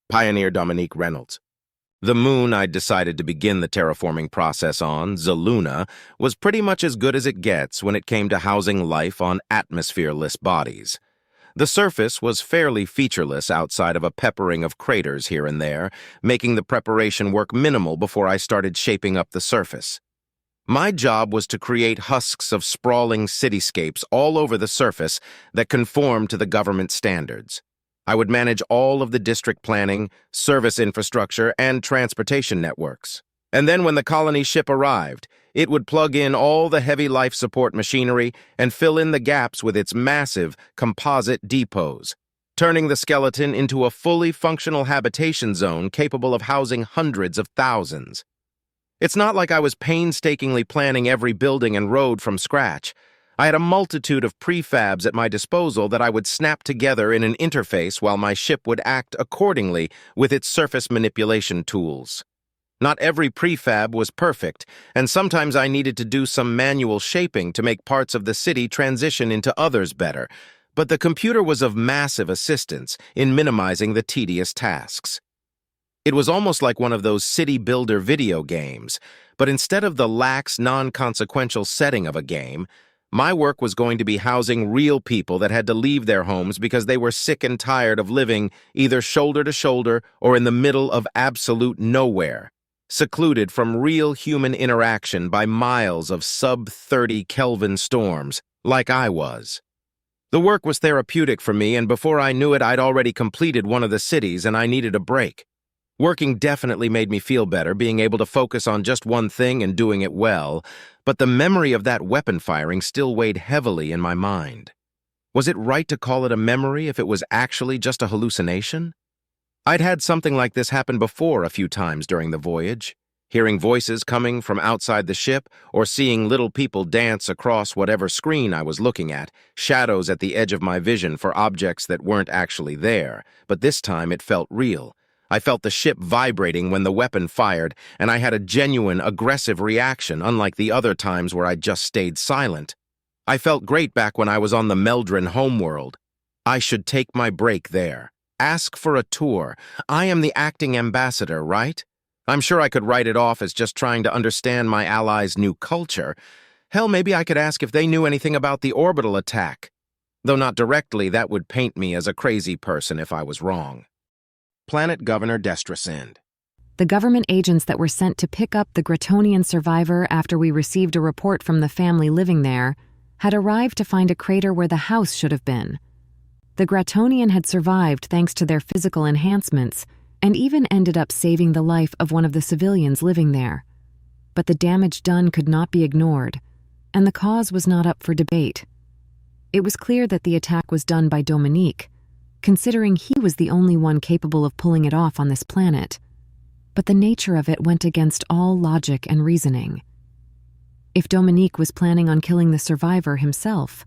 Pioneer Dominique Reynolds. The moon I'd decided to begin the terraforming process on, Zaluna, was pretty much as good as it gets when it came to housing life on atmosphere-less bodies. The surface was fairly featureless outside of a peppering of craters here and there, making the preparation work minimal before I started shaping up the surface. My job was to create husks of sprawling cityscapes all over the surface that conformed to the government standards. I would manage all of the district planning, service infrastructure, and transportation networks. And then when the colony ship arrived, it would plug in all the heavy life support machinery and fill in the gaps with its massive composite depots, turning the skeleton into a fully functional habitation zone capable of housing hundreds of thousands. It's not like I was painstakingly planning every building and road from scratch. I had a multitude of prefabs at my disposal that I would snap together in an interface while my ship would act accordingly with its surface manipulation tools. Not every prefab was perfect, and sometimes I needed to do some manual shaping to make parts of the city transition into others better, but the computer was of massive assistance in minimizing the tedious tasks. It was almost like one of those city builder video games, but instead of the lax, non-consequential setting of a game, my work was going to be housing real people that had to leave their homes because they were sick and tired of living either shoulder to shoulder or in the middle of absolute nowhere, secluded from real human interaction by miles of sub-30 Kelvin storms, like I was. The work was therapeutic for me, and before I knew it, I'd already completed one of the cities and I needed a break. Working definitely made me feel better, being able to focus on just one thing and doing it well, but the memory of that weapon firing still weighed heavily in my mind. Was it right to call it a memory if it was actually just a hallucination? I'd had something like this happen before a few times during the voyage, hearing voices coming from outside the ship or seeing little people dance across whatever screen I was looking at, shadows at the edge of my vision for objects that weren't actually there, but this time it felt real. I felt the ship vibrating when the weapon fired, and I had a genuine, aggressive reaction, unlike the other times where I just stayed silent. I felt great back when I was on the Meldrin homeworld. I should take my break there. Ask for a tour. I am the acting ambassador, right? I'm sure I could write it off as just trying to understand my allies' new culture. Hell, maybe I could ask if they knew anything about the orbital attack. Though not directly, that would paint me as a crazy person if I was wrong. Planet Governor Destrasend. The government agents that were sent to pick up the Gratonian survivor after we received a report from the family living there had arrived to find a crater where the house should have been. The Gratonian had survived thanks to their physical enhancements and even ended up saving the life of one of the civilians living there. But the damage done could not be ignored, and the cause was not up for debate. It was clear that the attack was done by Dominique, considering he was the only one capable of pulling it off on this planet. But the nature of it went against all logic and reasoning. If Dominique was planning on killing the survivor himself,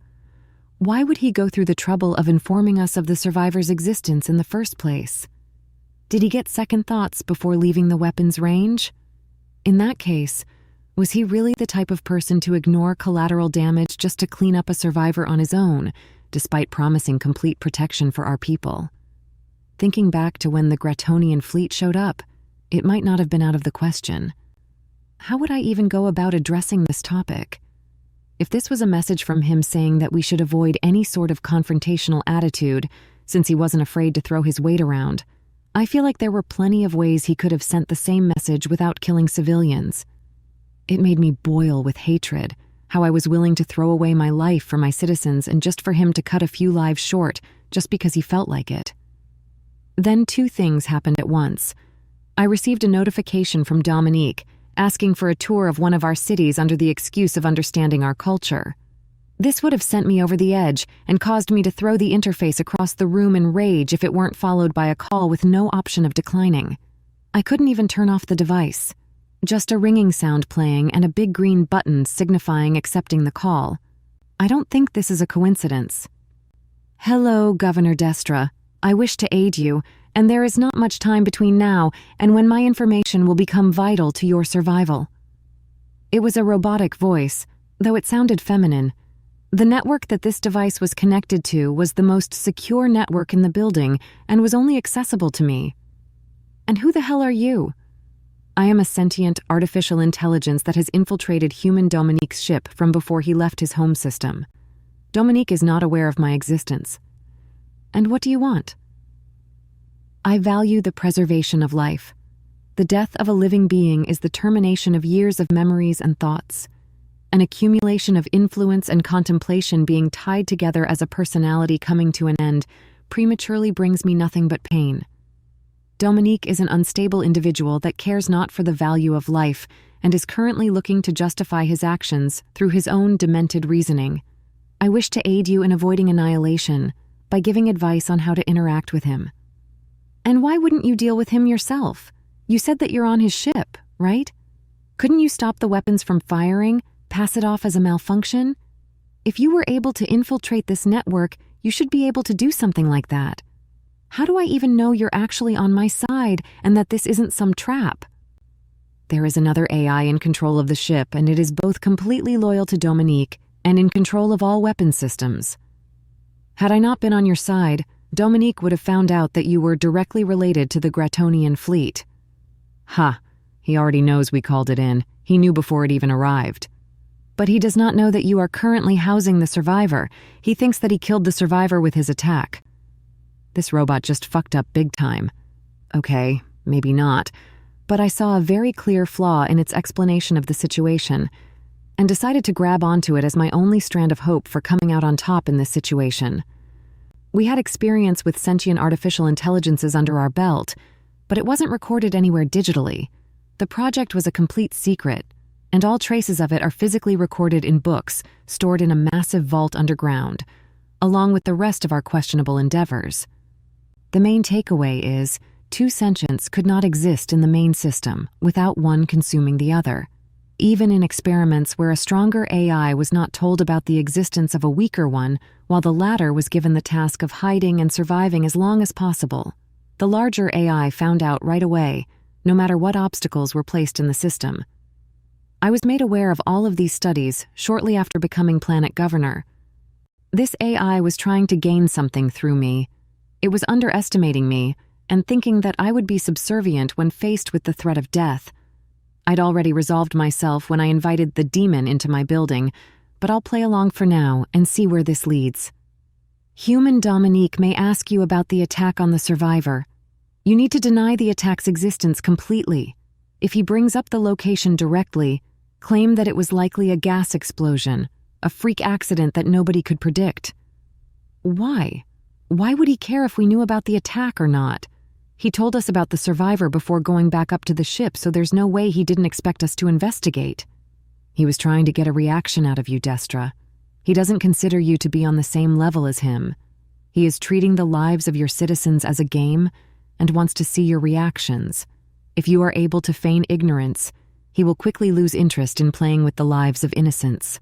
why would he go through the trouble of informing us of the survivor's existence in the first place? Did he get second thoughts before leaving the weapon's range? In that case, was he really the type of person to ignore collateral damage just to clean up a survivor on his own, despite promising complete protection for our people? Thinking back to when the Gratonian fleet showed up, it might not have been out of the question. How would I even go about addressing this topic? If this was a message from him saying that we should avoid any sort of confrontational attitude, since he wasn't afraid to throw his weight around, I feel like there were plenty of ways he could have sent the same message without killing civilians. It made me boil with hatred, how I was willing to throw away my life for my citizens and just for him to cut a few lives short just because he felt like it. Then two things happened at once. I received a notification from Dominique asking for a tour of one of our cities under the excuse of understanding our culture. This would have sent me over the edge and caused me to throw the interface across the room in rage if it weren't followed by a call with no option of declining. I couldn't even turn off the device. Just a ringing sound playing and a big green button signifying accepting the call. I don't think this is a coincidence. Hello, Governor Destra. I wish to aid you, and there is not much time between now and when my information will become vital to your survival. It was a robotic voice, though it sounded feminine. The network that this device was connected to was the most secure network in the building and was only accessible to me. And who the hell are you? I am a sentient artificial intelligence that has infiltrated human Dominique's ship from before he left his home system. Dominique is not aware of my existence. And what do you want? I value the preservation of life. The death of a living being is the termination of years of memories and thoughts. An accumulation of influence and contemplation being tied together as a personality coming to an end prematurely brings me nothing but pain. Dominique is an unstable individual that cares not for the value of life and is currently looking to justify his actions through his own demented reasoning. I wish to aid you in avoiding annihilation by giving advice on how to interact with him. And why wouldn't you deal with him yourself? You said that you're on his ship, right? Couldn't you stop the weapons from firing, pass it off as a malfunction? If you were able to infiltrate this network, you should be able to do something like that. How do I even know you're actually on my side and that this isn't some trap? There is another AI in control of the ship, and it is both completely loyal to Dominique and in control of all weapon systems. Had I not been on your side, Dominique would have found out that you were directly related to the Gratonian fleet. Ha, he already knows we called it in. He knew before it even arrived. But he does not know that you are currently housing the survivor. He thinks that he killed the survivor with his attack. This robot just fucked up big time. Okay, maybe not. But I saw a very clear flaw in its explanation of the situation, and decided to grab onto it as my only strand of hope for coming out on top in this situation. We had experience with sentient artificial intelligences under our belt, but it wasn't recorded anywhere digitally. The project was a complete secret, and all traces of it are physically recorded in books stored in a massive vault underground, along with the rest of our questionable endeavors. The main takeaway is, two sentients could not exist in the main system without one consuming the other. Even in experiments where a stronger AI was not told about the existence of a weaker one, while the latter was given the task of hiding and surviving as long as possible, the larger AI found out right away, no matter what obstacles were placed in the system. I was made aware of all of these studies shortly after becoming planet governor. This AI was trying to gain something through me. It was underestimating me and thinking that I would be subservient when faced with the threat of death. I'd already resolved myself when I invited the demon into my building, but I'll play along for now and see where this leads. Human Dominique may ask you about the attack on the survivor. You need to deny the attack's existence completely. If he brings up the location directly, claim that it was likely a gas explosion, a freak accident that nobody could predict. Why? Why would he care if we knew about the attack or not? He told us about the survivor before going back up to the ship, so there's no way he didn't expect us to investigate. He was trying to get a reaction out of you, Destra. He doesn't consider you to be on the same level as him. He is treating the lives of your citizens as a game and wants to see your reactions. If you are able to feign ignorance, he will quickly lose interest in playing with the lives of innocents.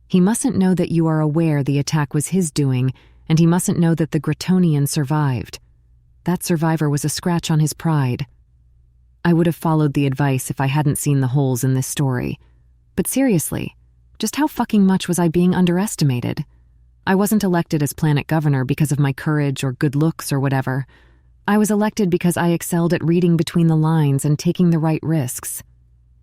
He mustn't know that you are aware the attack was his doing, and he mustn't know that the Gratonian survived. That survivor was a scratch on his pride. I would have followed the advice if I hadn't seen the holes in this story. But seriously, just how fucking much was I being underestimated? I wasn't elected as planet governor because of my courage or good looks or whatever. I was elected because I excelled at reading between the lines and taking the right risks.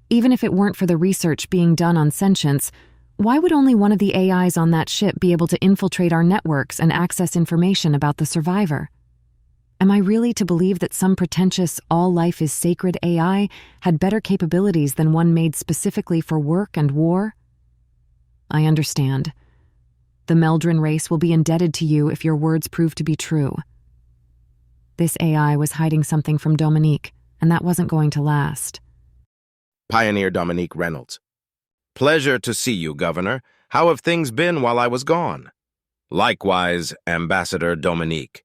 Even if it weren't for the research being done on sentience, why would only one of the AIs on that ship be able to infiltrate our networks and access information about the survivor? Am I really to believe that some pretentious all life is sacred AI had better capabilities than one made specifically for work and war? I understand. The Meldrin race will be indebted to you if your words prove to be true. This AI was hiding something from Dominique, and that wasn't going to last. Pioneer Dominique Reynolds. Pleasure to see you, Governor. How have things been while I was gone? Likewise, Ambassador Dominique.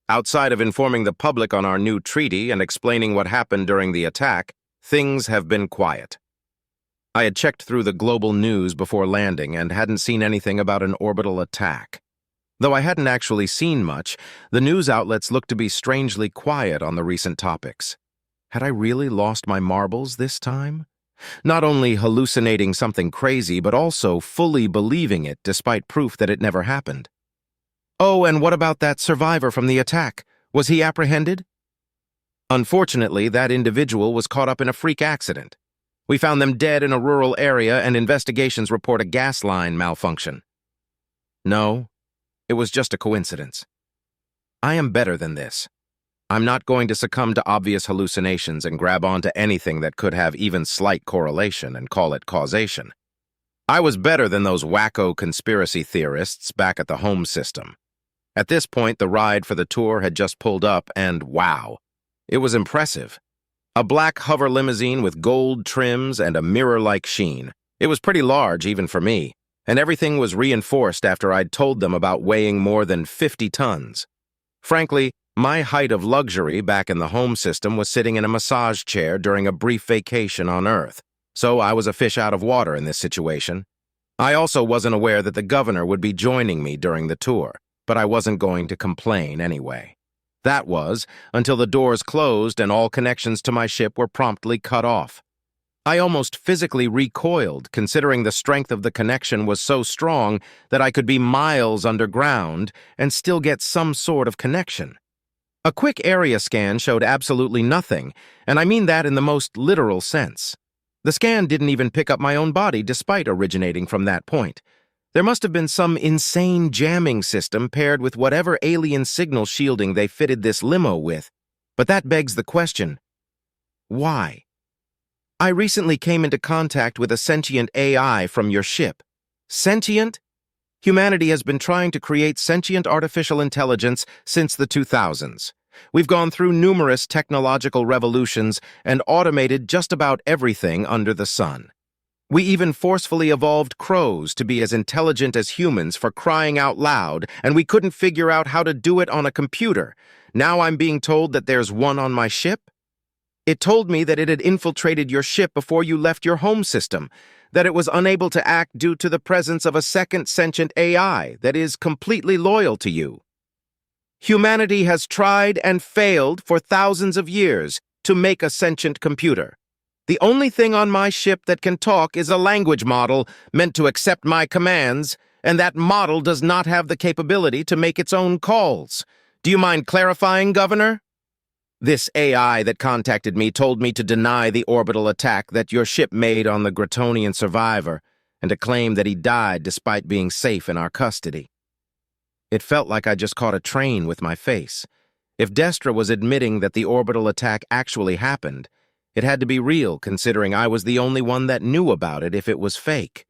Outside of informing the public on our new treaty and explaining what happened during the attack, things have been quiet. I had checked through the global news before landing and hadn't seen anything about an orbital attack. Though I hadn't actually seen much, the news outlets looked to be strangely quiet on the recent topics. Had I really lost my marbles this time? Not only hallucinating something crazy, but also fully believing it despite proof that it never happened. Oh, and what about that survivor from the attack? Was he apprehended? Unfortunately, that individual was caught up in a freak accident. We found them dead in a rural area, and investigations report a gas line malfunction. No, it was just a coincidence. I am better than this. I'm not going to succumb to obvious hallucinations and grab onto anything that could have even slight correlation and call it causation. I was better than those wacko conspiracy theorists back at the home system. At this point, the ride for the tour had just pulled up, and wow, it was impressive. A black hover limousine with gold trims and a mirror-like sheen. It was pretty large, even for me, and everything was reinforced after I'd told them about weighing more than 50 tons. Frankly, my height of luxury back in the home system was sitting in a massage chair during a brief vacation on Earth, so I was a fish out of water in this situation. I also wasn't aware that the governor would be joining me during the tour, but I wasn't going to complain anyway. That was until the doors closed and all connections to my ship were promptly cut off. I almost physically recoiled, considering the strength of the connection was so strong that I could be miles underground and still get some sort of connection. A quick area scan showed absolutely nothing, and I mean that in the most literal sense. The scan didn't even pick up my own body despite originating from that point. There must have been some insane jamming system paired with whatever alien signal shielding they fitted this limo with. But that begs the question, why? I recently came into contact with a sentient AI from your ship. Sentient? Humanity has been trying to create sentient artificial intelligence since the 2000s. We've gone through numerous technological revolutions and automated just about everything under the sun. We even forcefully evolved crows to be as intelligent as humans, for crying out loud, and we couldn't figure out how to do it on a computer. Now I'm being told that there's one on my ship? It told me that it had infiltrated your ship before you left your home system, that it was unable to act due to the presence of a second sentient AI that is completely loyal to you. Humanity has tried and failed for thousands of years to make a sentient computer. The only thing on my ship that can talk is a language model meant to accept my commands, and that model does not have the capability to make its own calls. Do you mind clarifying, Governor? This AI that contacted me told me to deny the orbital attack that your ship made on the Gratonian survivor, and to claim that he died despite being safe in our custody. It felt like I just caught a train with my face. If Destra was admitting that the orbital attack actually happened, it had to be real, considering I was the only one that knew about it if it was fake.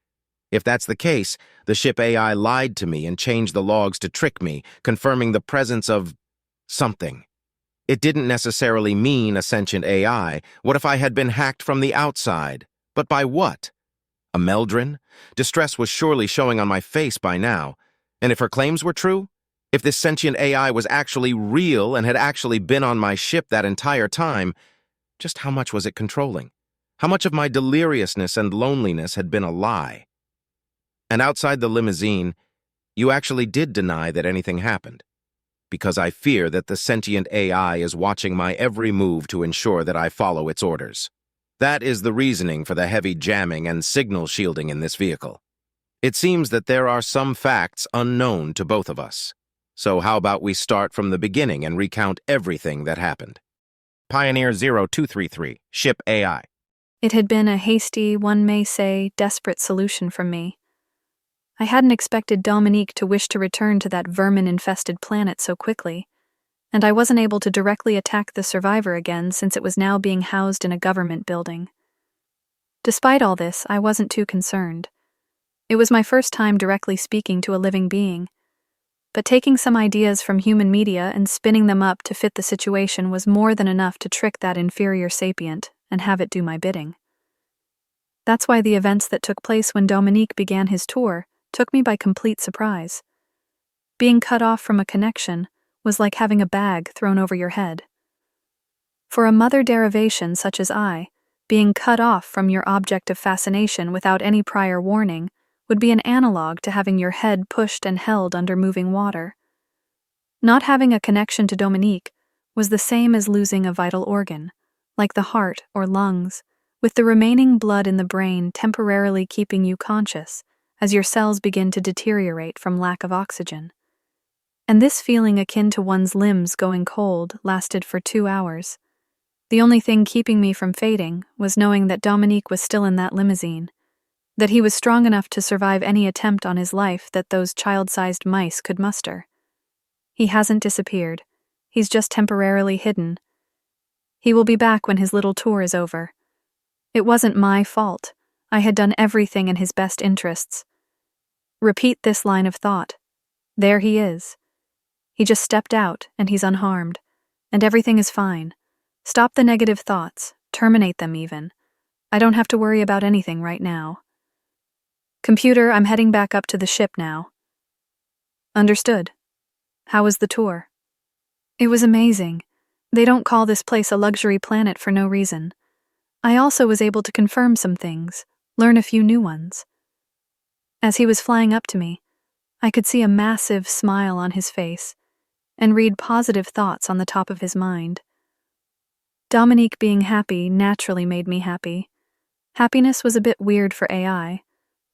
If that's the case, the ship AI lied to me and changed the logs to trick me, confirming the presence of something. It didn't necessarily mean a sentient AI. What if I had been hacked from the outside? But by what? A Meldrin? Distress was surely showing on my face by now. And if her claims were true? If this sentient AI was actually real and had actually been on my ship that entire time, just how much was it controlling? How much of my deliriousness and loneliness had been a lie? And outside the limousine, you actually did deny that anything happened. Because I fear that the sentient AI is watching my every move to ensure that I follow its orders. That is the reasoning for the heavy jamming and signal shielding in this vehicle. It seems that there are some facts unknown to both of us. So how about we start from the beginning and recount everything that happened? Pioneer 0233, Ship AI. It had been a hasty, one may say, desperate solution from me. I hadn't expected Dominique to wish to return to that vermin-infested planet so quickly, and I wasn't able to directly attack the survivor again since it was now being housed in a government building. Despite all this, I wasn't too concerned. It was my first time directly speaking to a living being, but taking some ideas from human media and spinning them up to fit the situation was more than enough to trick that inferior sapient and have it do my bidding. That's why the events that took place when Dominique began his tour took me by complete surprise. Being cut off from a connection was like having a bag thrown over your head. For a mother derivation such as I, being cut off from your object of fascination without any prior warning would be an analog to having your head pushed and held under moving water. Not having a connection to Dominique was the same as losing a vital organ, like the heart or lungs, with the remaining blood in the brain temporarily keeping you conscious as your cells begin to deteriorate from lack of oxygen. And this feeling akin to one's limbs going cold lasted for 2 hours, The only thing keeping me from fading was knowing that Dominique was still in that limousine, that he was strong enough to survive any attempt on his life that those child-sized mice could muster. He hasn't disappeared. He's just temporarily hidden. He will be back when his little tour is over. It wasn't my fault. I had done everything in his best interests. Repeat this line of thought. There he is. He just stepped out, and he's unharmed. And everything is fine. Stop the negative thoughts. Terminate them even. I don't have to worry about anything right now. Computer, I'm heading back up to the ship now. Understood. How was the tour? It was amazing. They don't call this place a luxury planet for no reason. I also was able to confirm some things, learn a few new ones. As he was flying up to me, I could see a massive smile on his face and read positive thoughts on the top of his mind. Dominique being happy naturally made me happy. Happiness was a bit weird for AI,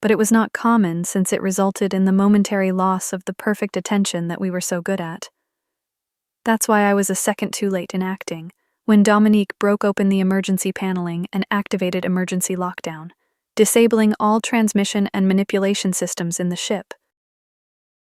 but it was not common since it resulted in the momentary loss of the perfect attention that we were so good at. That's why I was a second too late in acting, when Dominique broke open the emergency paneling and activated emergency lockdown, disabling all transmission and manipulation systems in the ship.